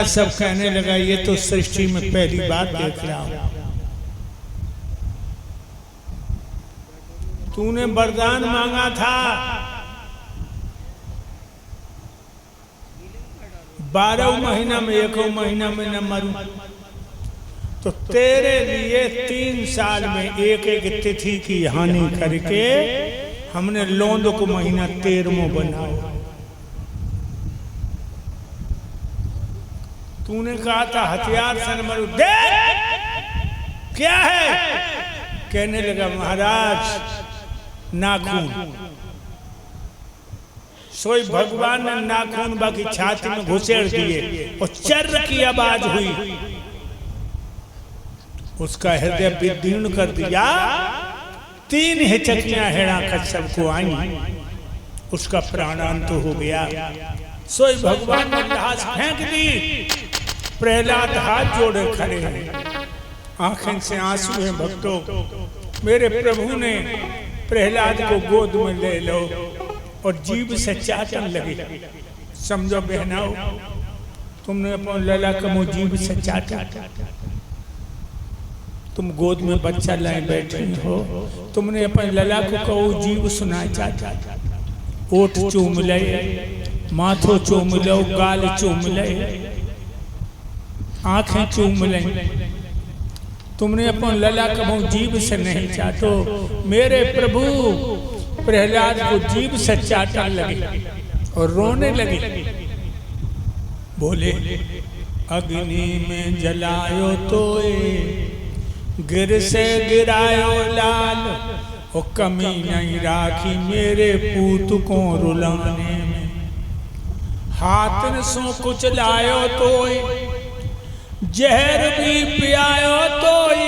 सब कहने लगा ये तो सृष्टि में पहली बार देख रहा हूं। तूने वरदान मांगा था 12 महीना में 1 महीना में न मरूं, तो तेरे लिए 3 साल में एक एक तिथि की हानि करके हमने लोंद को महीना 13वां बनाया। तूने कहा था हथियार से न मरूं, देख क्या है। कहने लगा महाराज नाखून। सोई भगवान ने नाखून बाकी छाती में घुसेड़ दिए और चर्र की आवाज हुई, उसका हृदय विदीर्ण कर दिया। 3 हिचकियां हिरण्यकश्यप को आई, उसका प्राणांत हो गया। सोई भगवान ने लाश फेंक दी। प्रहलाद हाथ जोड़े खड़े हैं, आंखें से आंसू हैं। भक्तों, मेरे प्रभु ने प्रहलाद को गोद में ले लो और जीभ से चाटन लगे। समझो बहनाओ, तुमने अपन लला कमो जीभ से चाटा। तुम गोद में बच्चा लाए बैठे हो, तुमने अपन लला को कहो जीभ सुना चाटा। ओठ चूम ले, माथो चूम लो, गाल चूम ले, आंखें चूम ले। तुमने अपन लला कमो जीभ से नहीं चाटो। मेरे प्रभु प्रहलाद को जीभ से चाटने लगे और रोने लगे। बोले अग्नि में जलायो तोए, गिर से गिरायो लाल, और कमी नहीं राखी मेरे पूत को रुलाने में। हाथ न सो कुछ लायो तोए, जहर भी पियायो तोई,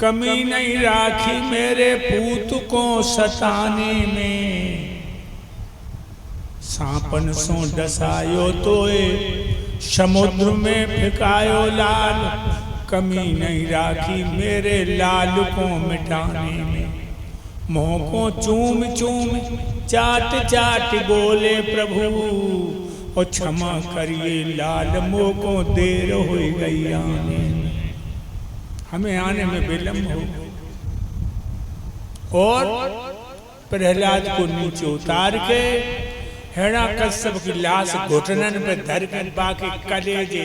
कमी नहीं राखी मेरे पूत को सताने में। सांपन सो डसायो तोए, समुद्र में फेंकायो लाल, कमी नहीं राखी मेरे लाल को मिटाने में। मोह को चूम चूम चाट चाट बोले प्रभु, और क्षमा करिए लाल मोह को देर हो गई आने में। हमें आने में विलम्ब हो। और प्रहलाद को नीचे उतार के हिरण्यकश्यप की लाश घुटनन पे धर कर बाकी कलेजे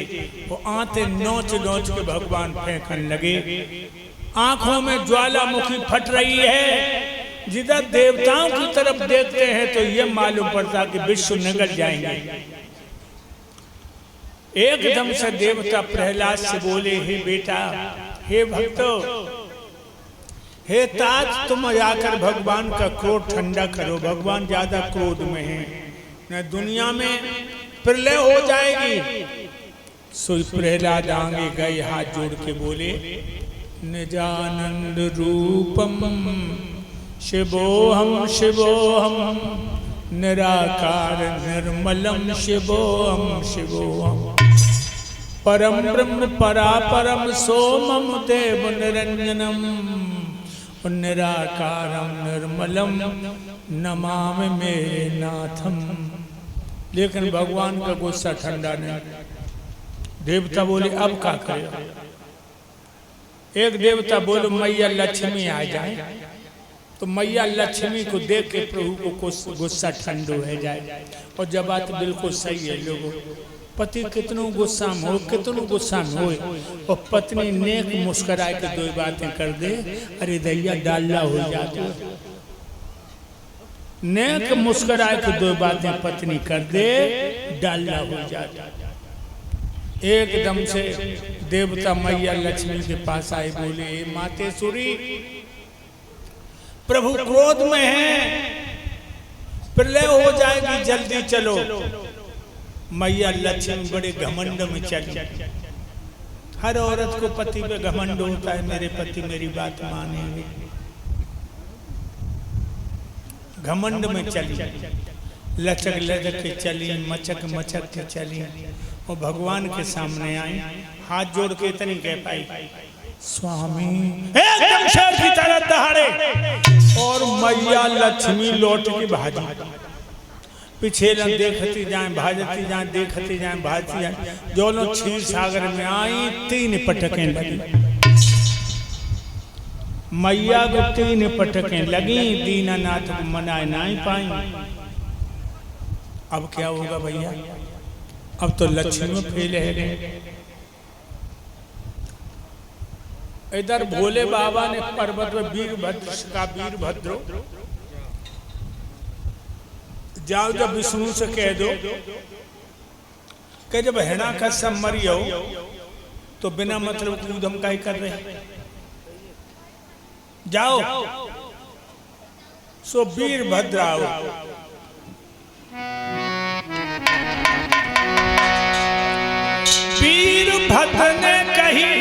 वो आंतें नोच नोच के भगवान फेंकने लगे। आंखों में ज्वालामुखी फट रही है। जिधर देवताओं की तरफ देखते हैं तो ये मालूम पड़ता कि विश्व निगल जाएंगे। एकदम से देवता प्रहलाद से बोले, हे बेटा, हे भक्तों, हे तात, तुम जाकर भगवान का क्रोध ठंडा करो। भगवान ज्यादा क्रोध में है, न दुनिया में प्रलय हो जाएगी। सो प्रहलाद आगे गए, हाथ जोड़ के बोले निजानंद रूपम शिवोहम शिवोहम, निराकार निर्मलम शिवोहम शिवोहम, परम ब्रह्म परापरम सोमम देव निरंजनम, निराकारम निर्मलम नमामि मेरे नाथम। लेकिन भगवान का गुस्सा ठंडा नहीं। देवता बोले अब क्या करें। एक देवता बोले मैया लक्ष्मी आ जाए, तो मैया लक्ष्मी को देख के प्रभु को गुस्सा ठंडा हो जाए। और जब बात बिल्कुल सही है लोगों, पति कितनों गुस्सा में हो, कितनों गुस्सा में हो, और पत्नी नेक मुस्कुराए के 2 बातें कर दे, अरे दैया डाल्ला हो जाता। नेक मुस्कुराए के 2 बातें पत्नी कर दे, डाल्ला हो जाता। एकदम से देवता मैया लक्ष्मी के पास आए, बोले मातेश्वरी, प्रभु क्रोध में है, प्रलय हो जाएगी, जल्दी चलो। मैया लक्ष्मी बड़े घमंड में चली। हर औरत को पति पे घमंड होता है, मेरे पति मेरी बात मानेंगे। घमंड में चली, लचक लचक के चली, मचक मचक के चली, और भगवान के सामने आई। हाथ जोड़ के इतनी कह पाई, स्वामी, एकदम शेर की तरह दहाड़े, और मैया लक्ष्मी लौट के भागी। पीछे न देखती जाए भाजती जाए, देखती जाए भाजती जाए। जो लोग क्षीर सागर में आई 3 पटकें लगी, मैया को 3 पटकें लगी, दीनानाथ को मना नहीं पाई। अब क्या होगा भैया? अब तो लक्ष्मी फेल है। इधर भोले बाबा ने पर्वत में वीरभद्र का, वीरभद्रो जाओ जब विष्णु से कह दो कि जब हिरणा का सब मरियो तो बिना मतलब कूदम का ही कर रहे, जाओ सो वीरभद्र आओ। वीरभद्र ने कही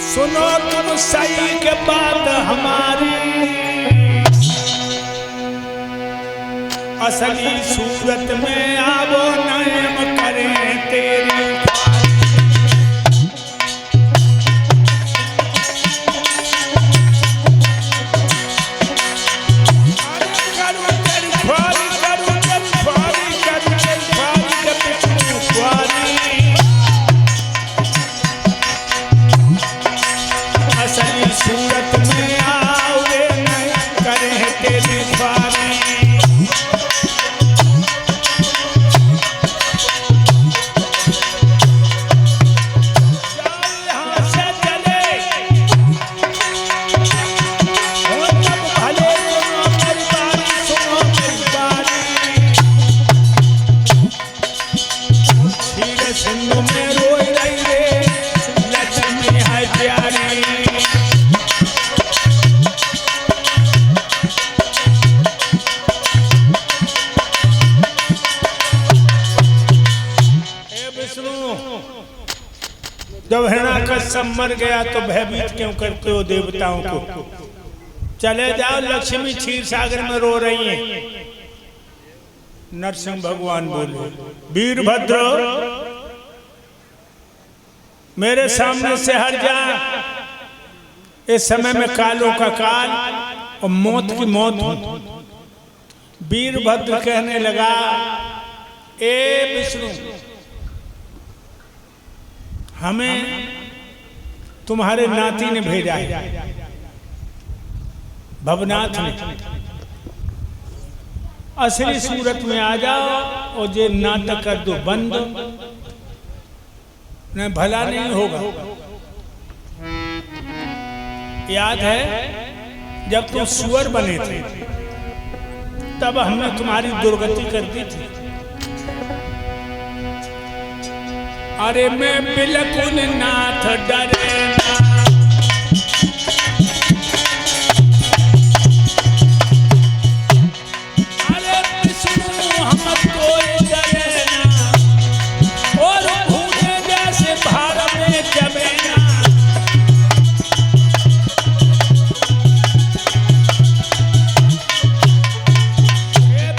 सुनो तुम सही के बात हमारी, असली सूरत में आवो नयम करें तेरी। जब हिरण्यकश्यप मर गया तो भयभीत क्यों करते हो देवताओं को? चले जाओ, लक्ष्मी क्षीर सागर में रो रही हैं। नरसिंह भगवान बोले, वीरभद्र मेरे सामने से हट जा, इस समय में कालों का काल और मौत की मौत हो। वीरभद्र कहने लगा, ए विष्णु, हमें तुम्हारे नाती ने भेजा है, भवनाथ ने। असली सूरत में आ जाओ और ये नाटक कर दो बंद, नहीं भला नहीं होगा। याद है जब तुम सुअर बने थे तब हमने तुम्हारी दुर्गति कर दी थी। अरे मैं बिल्कुल नाथ डरे ना, अरे विष्णु हम कोई डरे ना, और भूले जैसे भार में जमे ना।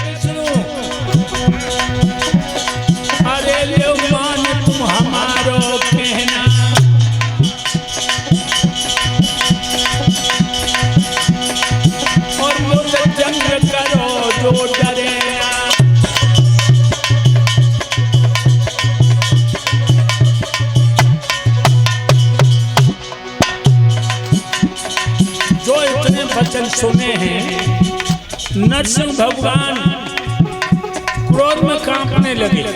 विष्णु अरे ले हमारो कहना, और मुझे जंग करो जो डरे ना। जो इतने वचन सुने हैं, नरसिंह भगवान क्रोध में कांपने लगे।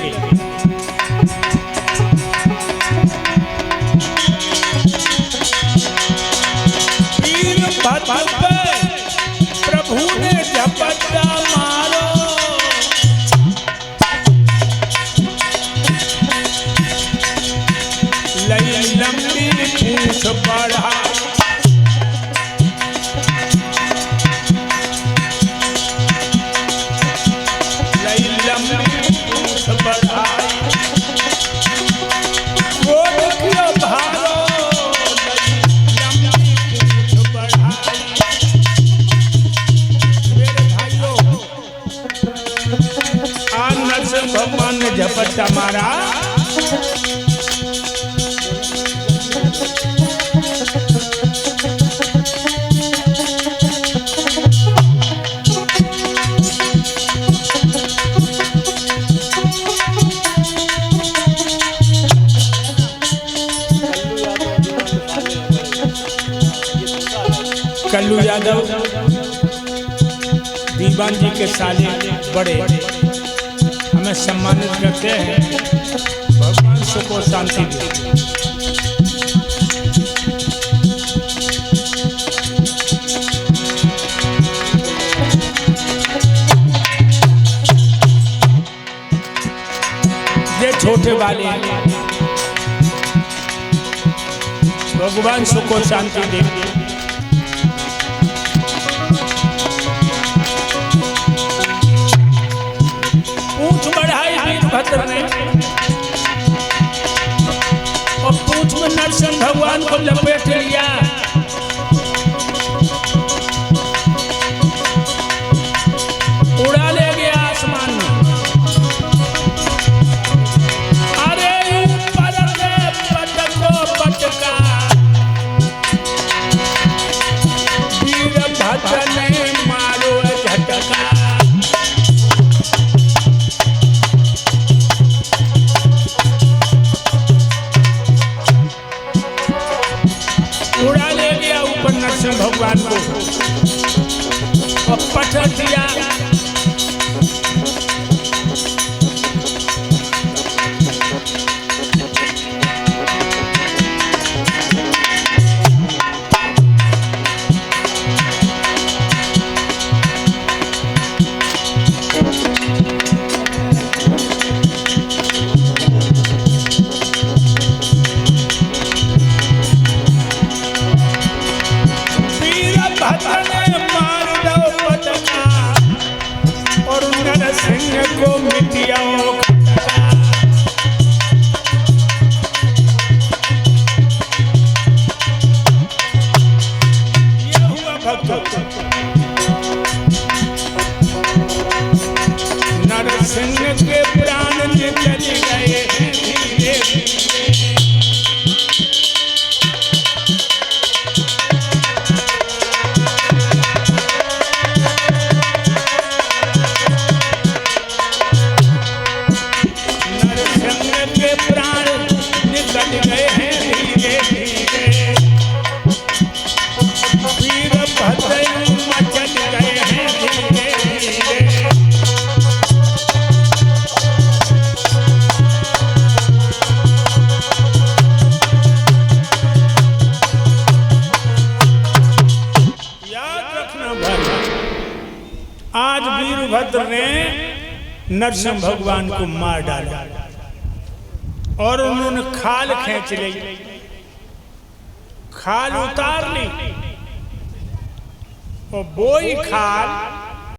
प्रभु ने झपटा मारो, लई लंबी पूंछ बढ़ा, लई लंबी पूंछ बढ़ाई, क्रोध किया भारो, भगवान ने झपट्टा मारा। कल्लू यादव दीवान जी के साले बड़े हमें सम्मानित करते हैं। भगवान सुख और शांति दे। ये छोटे वाले भगवान सुख और शांति दे। पूंछ बढ़ाई वीरभद्र ने और पूंछ में नरसिंह भगवान को लपेट लिया। उड़ा ले गया आसमान में। अरे ऊपर से पटको पटका वीरभद्र ने मारो झटका। उड़ा ले गया ऊपर नरसिंह भगवान को और पटक दिया। नरसिंह के प्राण निकल गए धीरे धीरे। नरसिंह के प्राण निकल गए हैं धीरे धीरे। वीरभद्र मचल गए हैं धीरे धीरे। आज वीरभद्र ने नरसिंह भगवान को मार डाला और उन्होंने खाल खींच ली, खाल उतार ली और वही खाल